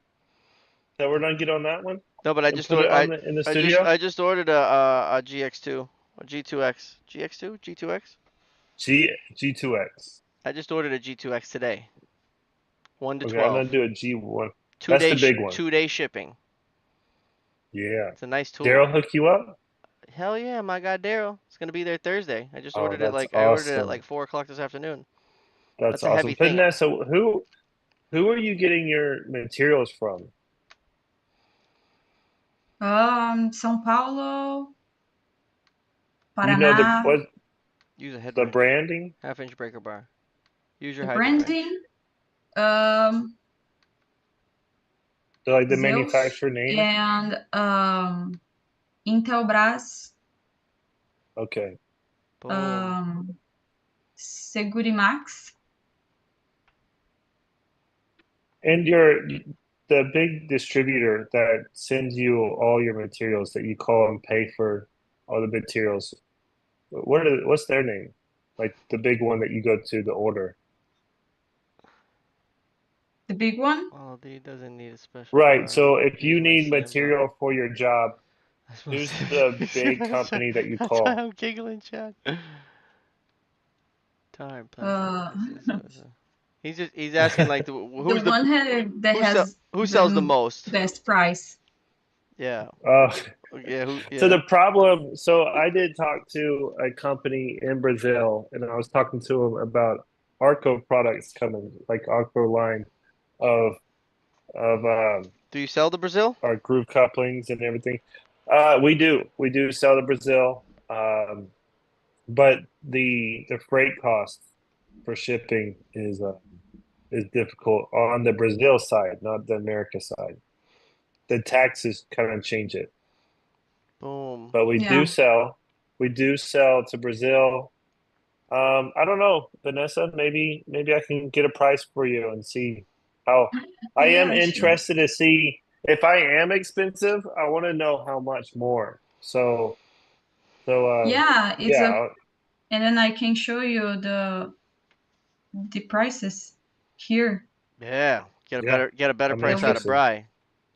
That we're gonna get on that one No, but I and just put it ordered. on in the studio. I just ordered a GX2, a G2X, GX2, G2X. G2X. I just ordered a G2X today. 1 to Okay, I'm 12. gonna do a G1. Two That's the day sh big one. 2 day shipping. Yeah. It's a nice tool. Daryl hook you up? Hell yeah, my guy Daryl. It's gonna be there Thursday. Oh, I ordered it at like 4 o'clock this afternoon. that's That's a heavy awesome. thing. Vanessa, who are you getting your materials from? São Paulo, You know Paraná. Use a head the wrench. branding? 1/2 inch breaker bar. Use your The hydrant wrench. branding, um, Like the Zeus manufacturer name? and Intelbras, Okay. Boom. um, Segurimax. And the big distributor that sends you all your materials that you call and pay for all the materials. What's their name? Like the big one that you go to the order. The big one. Well, he doesn't need a special Right. bar. So if Use you my need sandblock. material for your job, That's my who's the big company that you That's why call? I'm giggling, Chad. Time planting. Uh, This is. He's asking like the one that has who sells the the most? best price. Yeah. Uh, Yeah. Who? so Yeah. the problem, so I did talk to a company in Brazil, and I was talking to them about Arco products coming, like Arco line of Do you sell to Brazil? our groove couplings and everything. We do sell to Brazil, but the freight cost for shipping is difficult on the Brazil side, not the America side. The taxes kind of change it, Boom. but Yeah. we do sell to Brazil. I don't know, Vanessa, maybe I can get a price for you and see how I am Yeah, sure. interested to see if I am expensive, I want to know how much more. So Yeah, it's a, yeah, and then I can show you the prices here. Yeah. yeah, Get a better I'm That price out we, of interested. Bry.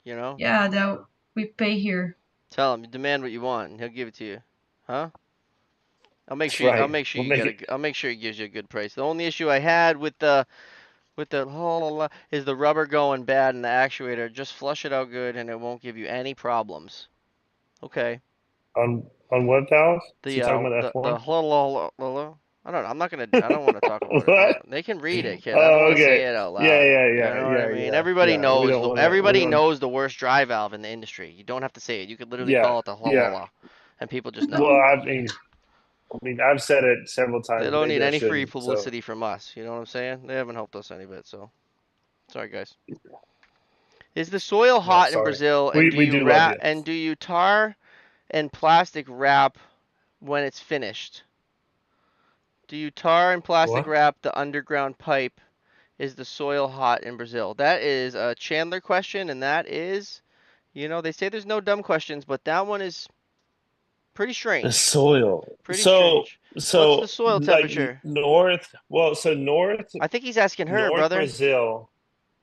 You know. yeah, that we pay here. Tell him. Demand what you want, and he'll give it to you. Huh? That's right. I'll make sure he gives you a good price. The only issue I had with the is the rubber going bad in the actuator. Just flush it out good, and it won't give you any problems. Okay. On what valve? Is he The talking about the F1? I don't know. I don't want to talk about it. What? They can read it, kid. I don't Oh, want to okay. say it out Yeah, loud. yeah, You yeah, know what I yeah, mean? yeah, yeah. We don't want to. We Everybody don't. knows the worst dry valve in the industry. You don't have to say it. You could literally Yeah, call it the la la yeah. la, and people just know. Well, I mean, I've said it several They times. don't need Maybe I any free shouldn't. So publicity from us. You know what I'm saying? They haven't helped us any bit. So sorry, guys. Is the soil yeah, hot in sorry. Brazil, and We do love you. do you tar and plastic wrap when it's finished? Do you tar and plastic What? wrap the underground pipe? Is the soil hot in Brazil? That is a Chandler question, and that is, they say there's no dumb questions, but that one is pretty The strange. soil. Pretty So strange. What's the so soil like temperature? north. Well, so I think he's asking her, North brother. Brazil.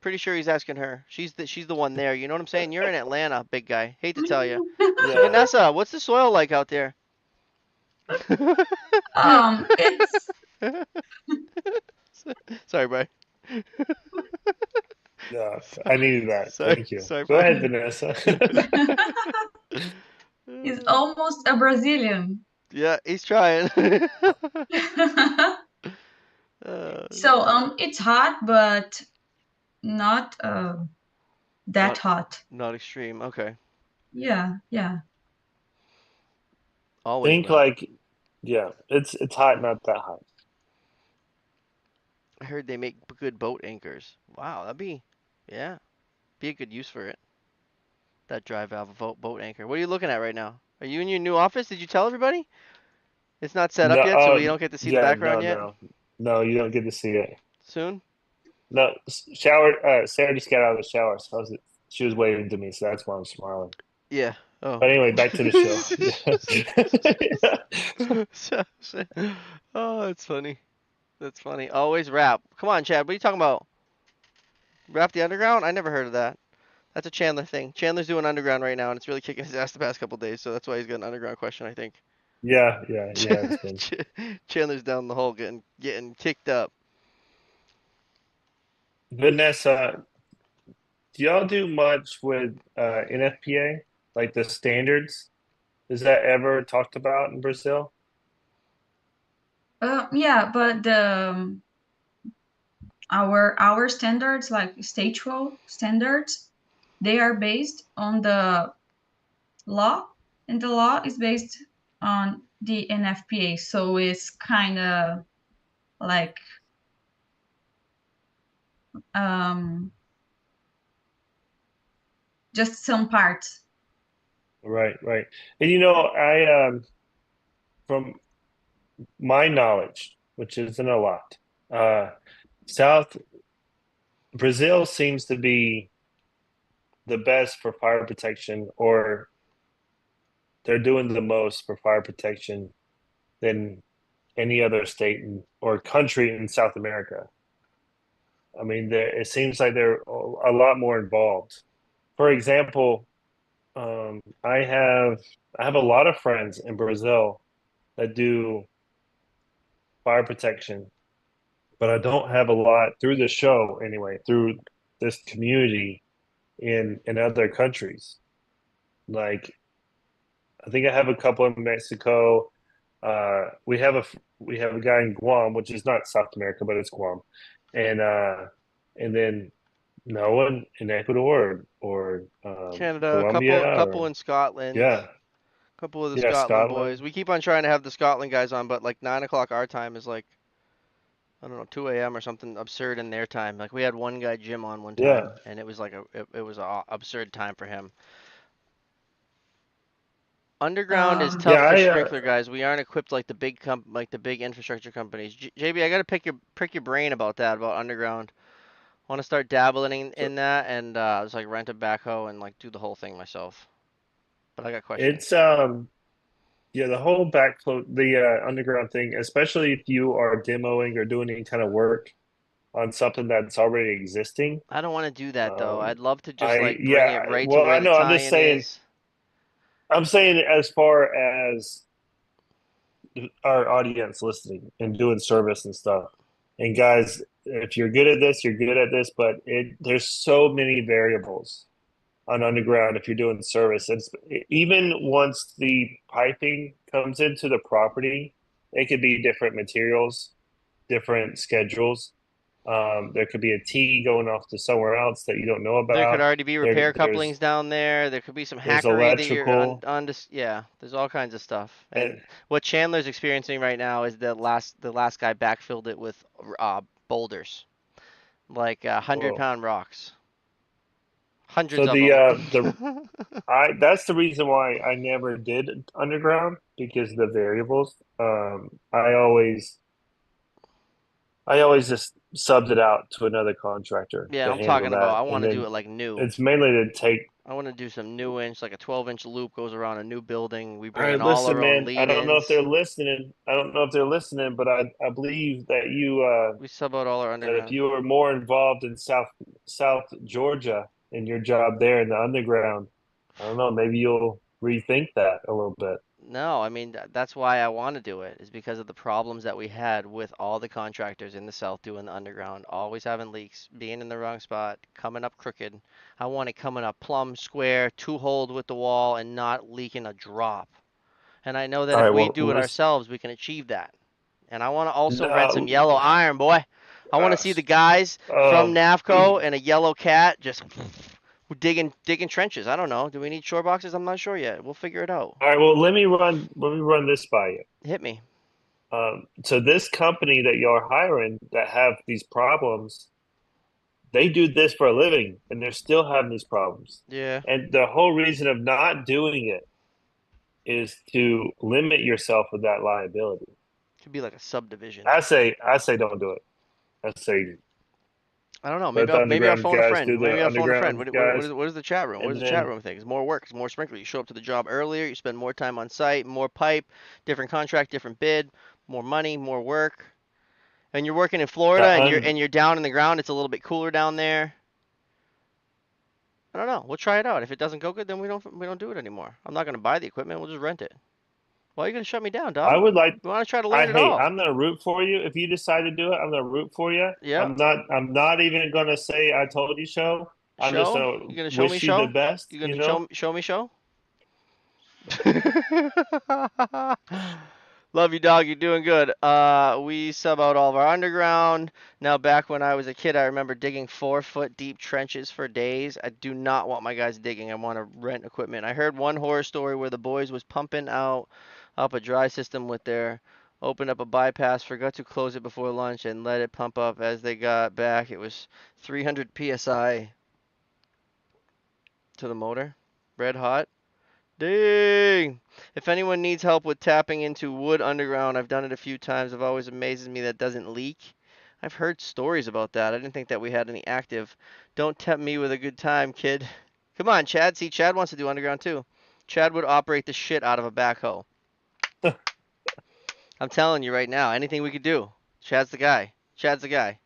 Pretty sure he's asking her. She's the one there. You know what I'm saying? You're in Atlanta, big guy. Hate to tell you. So Yeah. Vanessa, what's the soil like out there? It's Sorry, bro. Yeah. I needed that. Sorry, Thank you. sorry, Go bro. ahead, Vanessa. it's almost a Brazilian. Yeah, he's trying. uh, So it's hot, but not that not hot. not extreme. Okay. Yeah, yeah. Always Think wet. like, yeah, it's hot, not that hot. I heard they make good boat anchors. Wow, yeah, be a good use for it. That dry valve boat anchor. What are you looking at right now? Are you in your new office? Did you tell everybody? It's not set No, up yet, so we don't get to see the yeah, background no, yet. no, no. You don't get to see it. Soon? No, shower. Sarah just got out of the shower, so she was waving to me, so that's why I'm smiling. Yeah. Oh. But anyway, back to the show. Oh, that's funny. That's funny. Always rap. Come on, Chad. What are you talking about? Rap the underground? I never heard of that. That's a Chandler thing. Chandler's doing underground right now, and it's really kicking his ass the past couple days, so that's why he's got an underground question, I think. Yeah, yeah, yeah. It's been. Chandler's down the hole getting kicked up. Vanessa, do y'all do much with NFPA, like the standards? Is that ever talked about in Brazil? Yeah, but our standards, like statewide standards, they are based on the law, and the law is based on the NFPA. So it's kind of like um, just some parts. Right, right. And from my knowledge, which isn't a lot, uh, South Brazil seems to be the best for fire protection, or they're doing the most for fire protection than any other state or country in South America. I mean, it seems like they're a lot more involved. For example, I have a lot of friends in Brazil that do fire protection, but I don't have a lot through the show anyway, through this community in other countries. Like I think I have a couple in Mexico. We have a guy in Guam, which is not South America, but it's Guam, and and then no one in Ecuador or Canada, a Colombia couple or in Scotland, yeah, couple of the yeah, Scotland boys. Scotland. We keep on trying to have the Scotland guys on, but like 9 o'clock our time is like, I don't know, 2 a.m. or something absurd in their time. Like we had one guy Jim on one Yeah, time, and it was like it was a absurd time for him. Underground is yeah. tough for sprinkler guys. We aren't equipped like the big infrastructure companies. JB, I gotta pick your brain about that, about underground. I want to start dabbling So in that and just like rent a backhoe and like do the whole thing myself. But I got questions. it's yeah, the whole backflow, the underground thing, especially if you are demoing or doing any kind of work on something that's already existing. I don't want to do that though. Um, I'd love to just I like bring yeah, it right to well, where I the know. tie-in is. I'm saying as far as our audience listening and doing service and stuff. And guys, if you're good at this, you're good at this, but there's so many variables. on underground if you're doing service. It's even once the piping comes into the property, it could be different materials, different schedules. There could be a T going off to somewhere else that you don't know There could about. already be There, repair couplings there's down there. There could be some there's hackery that you're electrical yeah, there's all kinds of stuff. And and what Chandler's experiencing right now is the last guy backfilled it with boulders, like 100-pound rocks, hundreds so of them. the I that's the reason why I never did underground because of the variables. I always just subbed it out to another contractor Yeah, to I'm handle talking about that, I and want to do then it like new. it's mainly to take. I want to do some new inch, like a 12-inch loop goes around a new building. We All bring right, in all listen, our own man. I don't know if they're lead-ins. listening. I don't know if they're listening, but I believe that you We sub out all our that if underground. you were more involved in South Georgia in your job there in the underground, I don't know, maybe you'll rethink that a little bit. No, I mean that's why I want to do it is because of the problems that we had with all the contractors in the south doing the underground, always having leaks, being in the wrong spot, coming up crooked. I want it coming up plumb, square, two-holed with the wall, and not leaking a drop. And I know that All if right, we well, do it ourselves, we can achieve that. And I want to also rent some no, yellow iron, boy. I want to uh, see the guys from um, NAVCO and a yellow cat just digging trenches. I don't know. Do we need shore boxes? I'm not sure yet. We'll figure it out. all right, well, let me run this by you. Hit me. So this company that you're hiring that have these problems, they do this for a living, and they're still having these problems. Yeah. And the whole reason of not doing it is to limit yourself with that liability. Could be like a subdivision. I say don't do it. I say I don't know. let Maybe the I'll underground phone a guys friend. do Maybe the I'll phone a friend. underground guys, What is the chat room? What does and the chat then room think? It's more work. It's more sprinkler. You show up to the job earlier. You spend more time on site. More pipe. Different contract. Different bid. More money. More work. And you're working in Florida, the and you're un and you're down in the ground. It's a little bit cooler down there. I don't know. We'll try it out. If it doesn't go good, then we don't do it anymore. I'm not gonna buy the equipment. We'll just rent it. Why are you gonna shut me down, I dog? would like We want to try to I learn it hey, all. I'm gonna root for you. If you decide to do it, I'm gonna root for you. Yeah. I'm not even gonna say I told you so. I'm just Show? gonna You gonna show me wish you the show? best, You you gonna know? show me show? Love you, dog. You're doing good. We sub out all of our underground. Now, back when I was a kid, I remember digging 4-foot deep trenches for days. I do not want my guys digging. I want to rent equipment. I heard one horror story where the boys was pumping out up a dry system with their opened up a bypass, forgot to close it before lunch, and let it pump up as they got back. It was 300 psi to the motor, red hot. Dang! If anyone needs help with tapping into wood underground, I've done it a few times. It always amazes me that doesn't leak. I've heard stories about that. I didn't think that we had any active. Don't tempt me with a good time, kid. Come on, Chad. See, Chad wants to do underground too. Chad would operate the shit out of a backhoe. I'm telling you right now, anything we could do. Chad's the guy. Chad's the guy.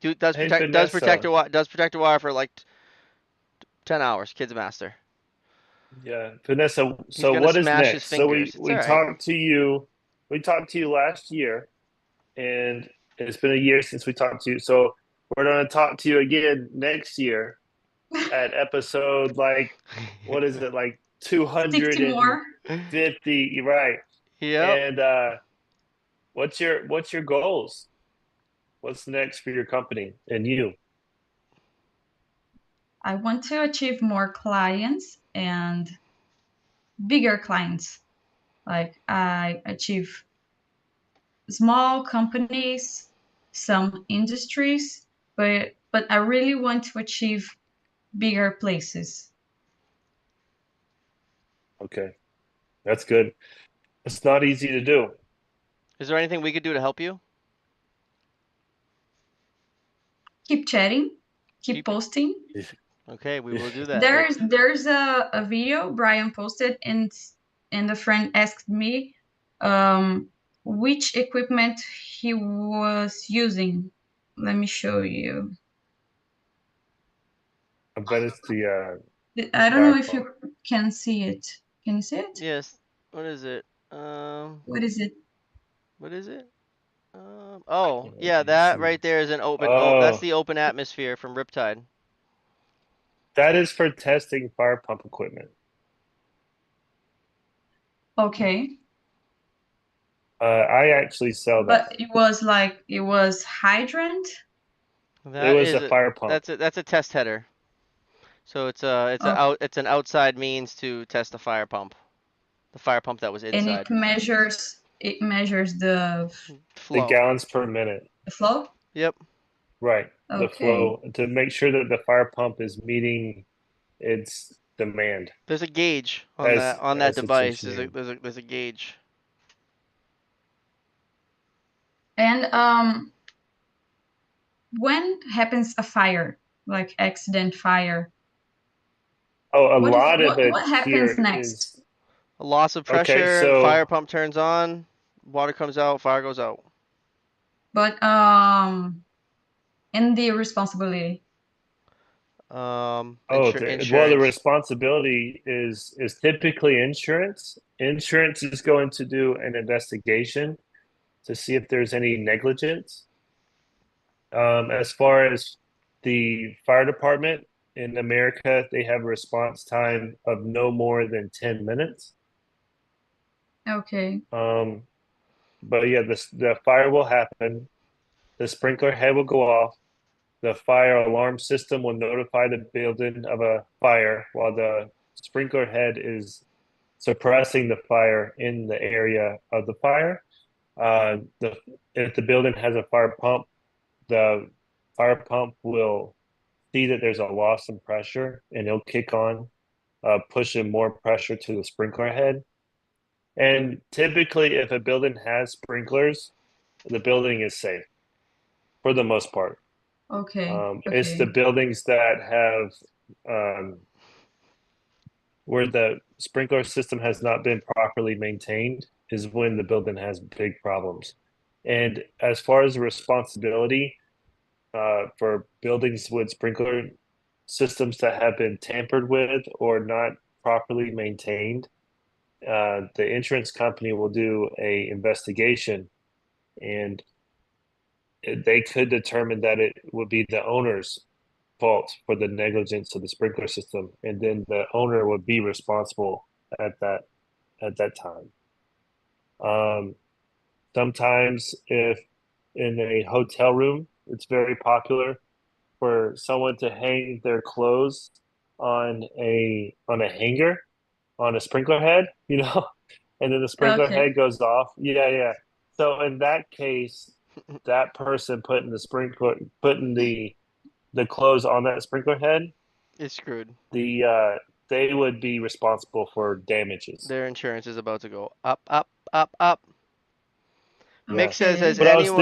Dude does Hey protect does protect Vanessa. a does protect a wire for like 10 hours. Kid's a master. Yeah, Vanessa, He's so gonna what is smash his next? So we fingers. It's all we right. talked to you last year, and it's been a year since we talked to you. So we're gonna talk to you again next year at episode like what is it, like 60 more. 250, right? Yep. And what's your goals? What's next for your company and you? I want to achieve more clients and bigger clients. Like I achieve small companies, some industries, but I really want to achieve bigger places. Okay, that's good. It's not easy to do. Is there anything we could do to help you? Keep chatting, keep Keep. posting. Okay, we will do that. There's a video Brian posted, and a friend asked me which equipment he was using. Let me show you. I bet it's I the don't know if iPhone. you can see it. Can you see it? Yes. What is it? What is it? What is it? Oh, Yeah, yeah, let me that see. right there is an open. Oh, that's Oh, the open atmosphere from Riptide. That is for testing fire pump equipment. Okay. I actually sell that. But it was hydrant. It That was a is fire pump. that's a test header. So Okay. it's an outside means to test the fire pump that was And inside. it measures The Flow. gallons per minute. the flow. Yep. Right. The Okay. flow to make sure that the fire pump is meeting its demand There's a gauge as on that it's device. engineered. There's a gauge. And when happens a fire, like accident fire, Oh, a lot of it what happens here next? is A loss of okay. pressure, So, fire pump turns on, water comes out, fire goes out. But in the responsibility. well, the Insurance. responsibility is typically insurance. Insurance is going to do an investigation to see if there's any negligence. As far as the fire department in America, they have a response time of no more than 10 minutes. Okay. But yeah, the fire will happen. The sprinkler head will go off. The fire alarm system will notify the building of a fire while the sprinkler head is suppressing the fire in the area of the fire. The If the building has a fire pump, the fire pump will see that there's a loss in pressure and it'll kick on, pushing more pressure to the sprinkler head. And typically, if a building has sprinklers, the building is safe for the most part. Okay. It's the Okay. buildings that have where the sprinkler system has not been properly maintained is when the building has big problems. And as far as responsibility for buildings with sprinkler systems that have been tampered with or not properly maintained, the insurance company will do a investigation, and they could determine that it would be the owner's fault for the negligence of the sprinkler system, and then the owner would be responsible at that time. Um, Sometimes, if in a hotel room, it's very popular for someone to hang their clothes on a hanger on a sprinkler head, and then the sprinkler Okay. head goes off. Yeah, yeah. So in that case, that person putting the clothes on that sprinkler head, It's screwed. they would be responsible for damages. Their insurance is about to go up, up, up, up. Mick Yeah. says, has Okay. But anyone?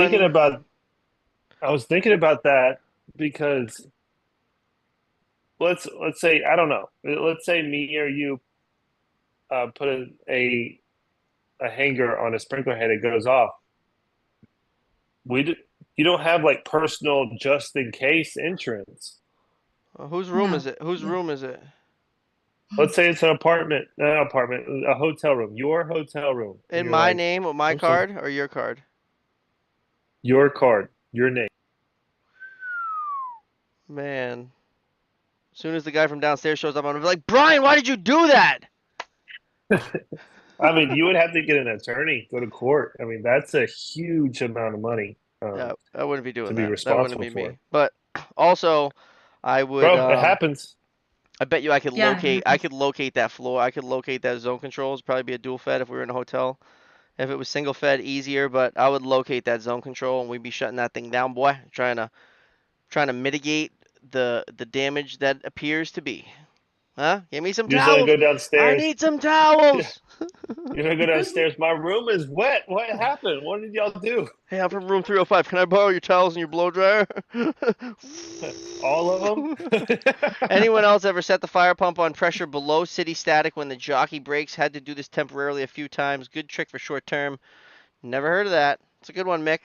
I was thinking about that because let's say I don't know. Let's say me or you put a hanger on a sprinkler head, it goes off. We You don't have like personal just in case insurance. Whose room is No. it? Whose Yeah. room is it? Let's say it's an apartment, not an apartment, a hotel room, your hotel room, and In you're my like, name with my I'm so card or your card? your card, your name. Man. As soon as the guy from downstairs shows up, I'm gonna be like, Brian, why did you do that? I mean, you would have to get an attorney, go to court. I mean, that's a huge amount of money Yeah, I wouldn't be to doing be that. That wouldn't responsible be for. me. But also, I would Bro, it happens. I bet you Yeah. I could locate that floor. I could locate that zone controls. Probably be a dual fed if we were in a hotel. If it was single fed, easier, but I would locate that zone control and we'd be shutting that thing down, boy. Trying to mitigate the damage that appears to be. Huh? Give me some You're just gonna towels. go I downstairs. need some towels. You're gonna go downstairs. My room is wet. What happened? What did y'all do? Hey, I'm from room 305. Can I borrow your towels and your blow dryer? All of them? Anyone else ever set the fire pump on pressure below city static when the jockey brakes? Had to do this temporarily a few times. Good trick for short term. Never heard of that. It's a good one, Mick.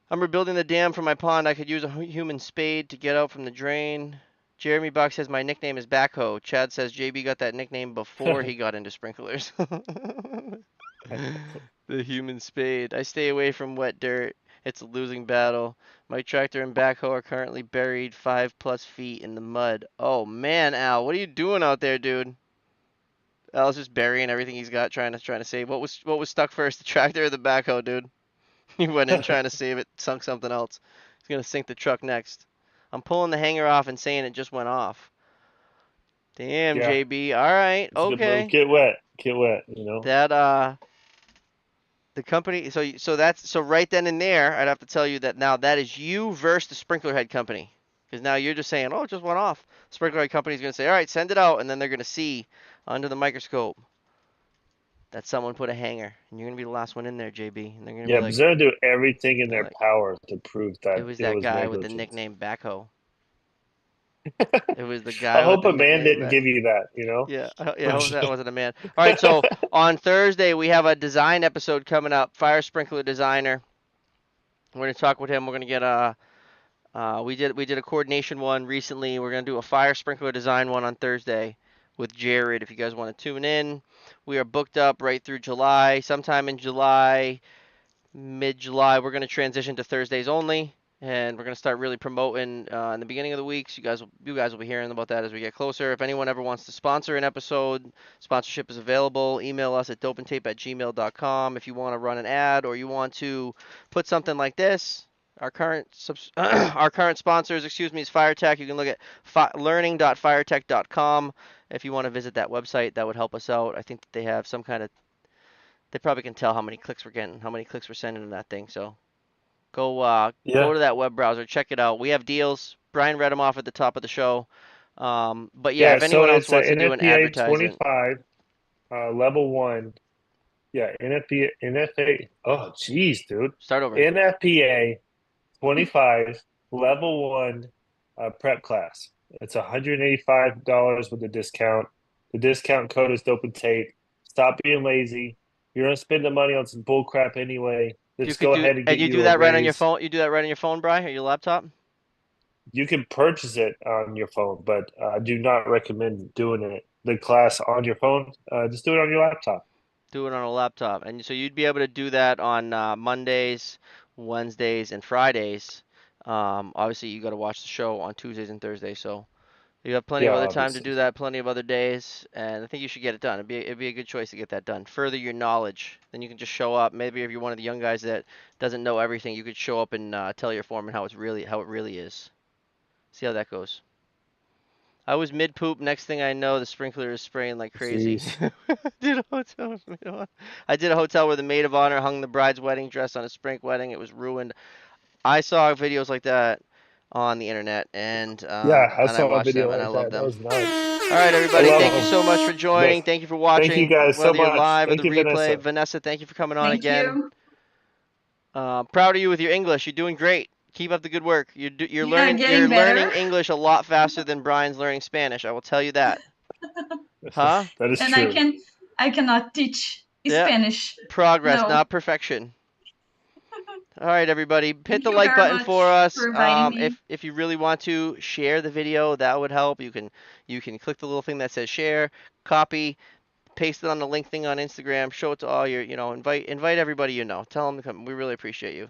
I'm rebuilding the dam for my pond. I could use a human spade to get out from the drain. Jeremy Buck says my nickname is Backhoe. Chad says JB got that nickname before he got into sprinklers. The human spade. I stay away from wet dirt. It's a losing battle. My tractor and backhoe are currently buried 5+ feet in the mud. Oh man, Al, what are you doing out there, dude? Al's just burying everything he's got, trying to save. What was stuck first, the tractor or the backhoe, dude? He went in trying to save it, sunk something else. He's gonna sink the truck next. I'm pulling the hanger off and saying it just went off. Damn, Yeah, JB. All right, it's a good move. okay. Get wet, get wet. You know. That the company. So right then and there, I'd have to tell you that now that is you versus the sprinkler head company, because now you're just saying, oh, it just went off. Sprinkler head company's gonna say, all right, send it out, and then they're gonna see under the microscope that someone put a hanger, and you're gonna be the last one in there, JB, and they're gonna be Yeah, like, but they're gonna do everything in they're their like, power to prove it that was it that was guy with the negligence. nickname Backhoe. It was the I guy with hope the a man nickname didn't that. give you that. You know. Yeah, I hope that wasn't a man. All right, so on Thursday we have a design episode coming up. Fire sprinkler designer. We're gonna talk with him. We're gonna get we did a coordination one recently. We're gonna do a fire sprinkler design one on Thursday with Jared. If you guys want to tune in, we are booked up right through July. Sometime in July, mid-July, we're going to transition to Thursdays only, and we're going to start really promoting in the beginning of the weeks. You guys will be hearing about that as we get closer. If anyone ever wants to sponsor an episode, sponsorship is available. Email us at dopeandtape@gmail.com if you want to run an ad or you want to put something like this. Our current sponsors, excuse me, is FireTech. You can look at learning.firetech.com if you want to visit that website. That would help us out. I think that they have some kind of, they probably can tell how many clicks we're getting, how many clicks we're sending to that thing. So go Yeah. to that web browser, check it out. We have deals. Brian read them off at the top of the show. But yeah, Yeah. if So anyone else it's a wants to do an NFPA advertisement, 25, level one. Yeah, NFPA. Oh, geez, dude. start over. NFPA 25 level one prep class. It's $185 with a discount. The discount code is dope and tape. Stop being lazy. You're gonna spend the money on some bull crap anyway. You Let's could go do, ahead and and get you do you a that right on your raise. phone. You do that right on your phone, Brian, or your laptop. You can purchase it on your phone, but I do not recommend doing the class on your phone. Just do it on your laptop. Do it on a laptop, and so you'd be able to do that on Mondays, Wednesdays, and Fridays. Obviously, you got to watch the show on Tuesdays and Thursdays, so you have plenty of Yeah, other time to obviously. do that, plenty of other days, and I think you should get it done. It'd be a good choice to get that done. Further your knowledge. Then you can just show up. Maybe if you're one of the young guys that doesn't know everything, you could show up and tell your foreman how it really is. See how that goes. I was mid poop. Next thing I know, the sprinkler is spraying like crazy. Jeez. I did a hotel where the maid of honor hung the bride's wedding dress on a sprink wedding. It was ruined. I saw videos like that on the internet, and Yeah, I I saw a watched them video and I like love that. That them. was nuts. All right, I everybody. love Thank you them. so much for joining. But Thank you for thank you watching, guys so whether you're much. live or Thank the you, replay. Vanessa. Vanessa, thank you for coming on Thank again. you. Proud of you with your English. You're doing great. Keep up the good work. You're Yeah, learning you're getting learning better. English a lot faster than Brian's learning Spanish. I will tell you that. Huh? That is And true. I cannot teach Yeah. Spanish. Progress, No. not perfection. All right, everybody, hit Thank the you like very button for much us. for inviting me. If you really want to share the video, that would help. You can click the little thing that says share, copy, paste it on the link thing on Instagram, show it to all your, invite everybody you know. Tell them to come. We really appreciate you.